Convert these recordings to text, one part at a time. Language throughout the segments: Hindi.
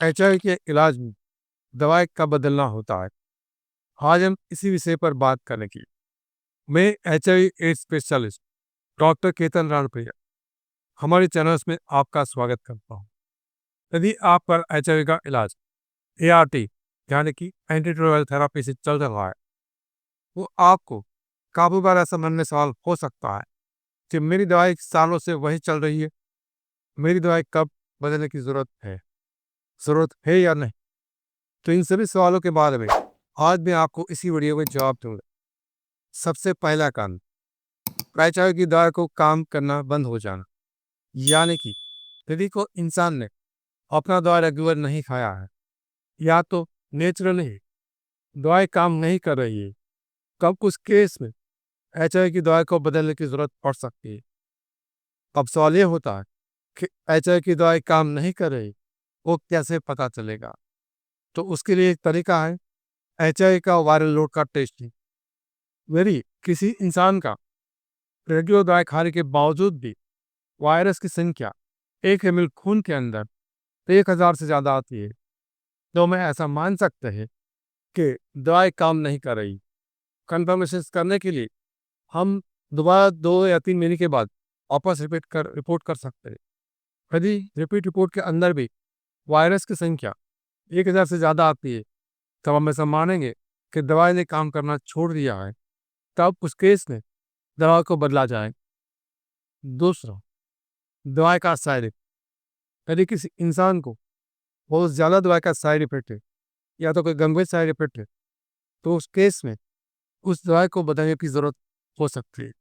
एचआईवी के इलाज में दवाई कब बदलना होता है। आज हम इसी विषय पर बात करेंगे। मैं HIV AIDS specialist doctor Ketan Ranpriya हमारे चैनल्स में आपका स्वागत करता हूँ। यदि आप पर एचआईवी का इलाज एआरटी यानी कि एंटी रिट्रोवायरल थेरेपी से चल रहा है, तो आपको काफी बार ऐसा मन में सवाल हो सकता है कि मेरी दवाई सालों से वही चल रही है, मेरी दवाई कब बदलने की जरूरत है या नहीं। तो इन सभी सवालों के बारे में आज मैं आपको इसी वीडियो में जवाब दूंगा। सबसे पहला कारण एचआईवी की दवा को काम करना बंद हो जाना, यानी कि यदि कोई इंसान ने अपना दवा रेगुलर नहीं खाया है या तो नेचुरल ही दवाई काम नहीं कर रही है, तब उस केस में एचआईवी की दवाई को बदलने की जरूरत पड़ सकती है। अब सवाल ये होता है कि एचआईवी की दवाई काम नहीं कर रही, वो कैसे पता चलेगा। तो उसके लिए एक तरीका है एचआईवी का वायरल लोड का टेस्टिंग। यदि किसी इंसान का रेडियो दवाई खाने के बावजूद भी वायरस की संख्या 1 ml खून के अंदर 1000 से ज़्यादा आती है, तो मैं ऐसा मान सकते हैं कि दवाई काम नहीं कर रही। कंफर्मेशन करने के लिए हम दोबारा 2 या 3 महीने के बाद वापस रिपोर्ट कर सकते हैं। यदि रिपीट रिपोर्ट के अंदर भी वायरस की संख्या 1000 से ज़्यादा आती है, तब हम ऐसा मानेंगे कि दवाई ने काम करना छोड़ दिया है। तब उस केस में दवा को बदला जाए। दूसरा, दवाई का साइड इफेक्ट। यदि किसी इंसान को बहुत ज़्यादा दवाई का साइड इफेक्ट है या तो कोई गंभीर साइड इफेक्ट है, तो उस केस में उस दवाई को बदलने की ज़रूरत हो सकती है।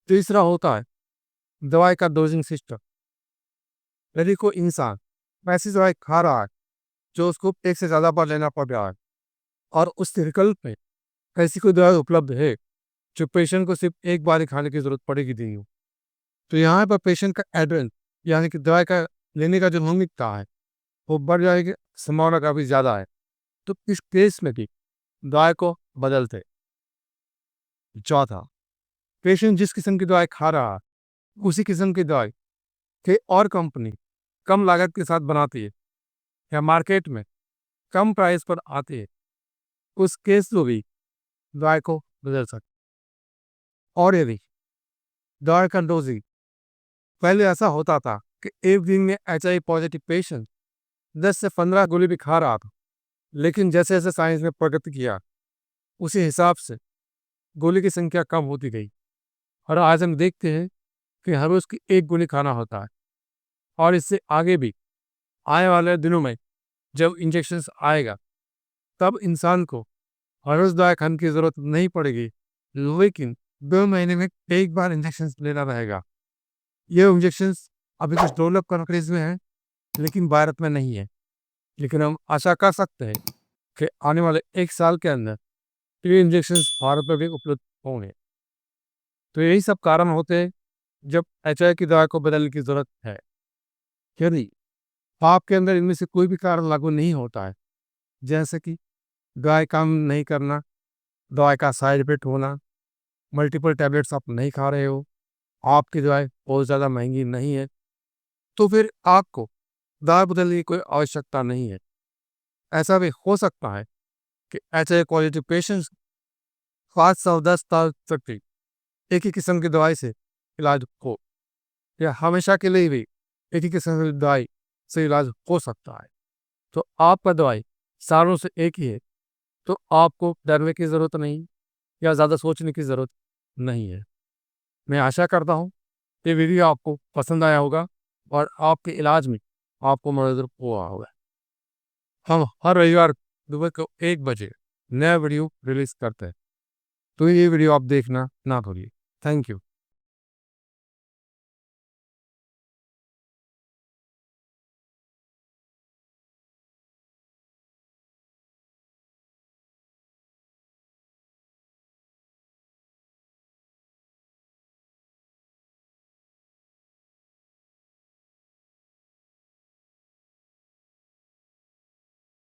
तीसरा होता है दवाई का डोजिंग सिस्टम। यदि कोई इंसान ऐसी दवाई खा रहा है जो उसको एक से ज़्यादा बार लेना पड़ रहा है और उस विकल्प में ऐसी कोई दवाई उपलब्ध है जो पेशेंट को सिर्फ एक बार ही खाने की जरूरत पड़ेगी नहीं हो, तो यहाँ पर पेशेंट का एड्रेस यानी कि दवाई का लेने का जो प्राथमिकता है वो बढ़ जाएगी, संभावना काफ़ी ज़्यादा है। तो इस केस में भी दवाई को बदलते। चौथा, पेशेंट जिस किस्म की दवाई खा रहा है उसी किस्म की दवाई के और कंपनी कम लागत के साथ बनाती है या मार्केट में कम प्राइस पर आती है, उस केस में भी दवाई को बदल सकते। और यदि दवाई का डोजिंग पहले ऐसा होता था कि एक दिन में एचआईवी पॉजिटिव पेशेंट 10 से 15 गोली भी खा रहा था, लेकिन जैसे जैसे साइंस में प्रगति किया उसी हिसाब से गोली की संख्या कम होती गई और आज हम देखते हैं कि हर रोज की एक गोली खाना होता है। और इससे आगे भी आने वाले दिनों में जब इंजेक्शन आएगा तब इंसान को हर रोज दवाई खाने की जरूरत नहीं पड़ेगी, लेकिन 2 महीने में एक बार इंजेक्शन लेना रहेगा। ये इंजेक्शन अभी कुछ डेवलप कंट्रीज में है लेकिन भारत में नहीं है, लेकिन हम आशा कर सकते हैं कि आने वाले 1 साल के अंदर ये इंजेक्शन भारत में भी उपलब्ध होंगे। तो यही सब कारण होते हैं जब एचआईवी की दवा को बदलने की जरूरत है। यदि आपके अंदर इनमें से कोई भी कारण लागू नहीं होता है, जैसे कि दवाई काम नहीं करना, दवाई का साइड इफेक्ट होना, मल्टीपल टैबलेट्स आप नहीं खा रहे हो, आपकी दवाई बहुत ज़्यादा महंगी नहीं है, तो फिर आपको दवा बदलने की कोई आवश्यकता नहीं है। ऐसा भी हो सकता है कि एचआईवी पॉजिटिव पेशेंट्स 5 से 10 साल तक भी एक ही किस्म की दवाई से इलाज हो या हमेशा के लिए भी एक ही किस्म की दवाई से इलाज हो सकता है। तो आपका दवाई सालों से एक ही है, तो आपको डरने की ज़रूरत नहीं या ज़्यादा सोचने की ज़रूरत नहीं है। मैं आशा करता हूँ ये वीडियो आपको पसंद आया होगा और आपके इलाज में आपको मदद हुआ होगा। हम हर रविवार सुबह को 1 बजे नया वीडियो रिलीज करते हैं, तो ये वीडियो आप देखना ना भूलिए। Thank you.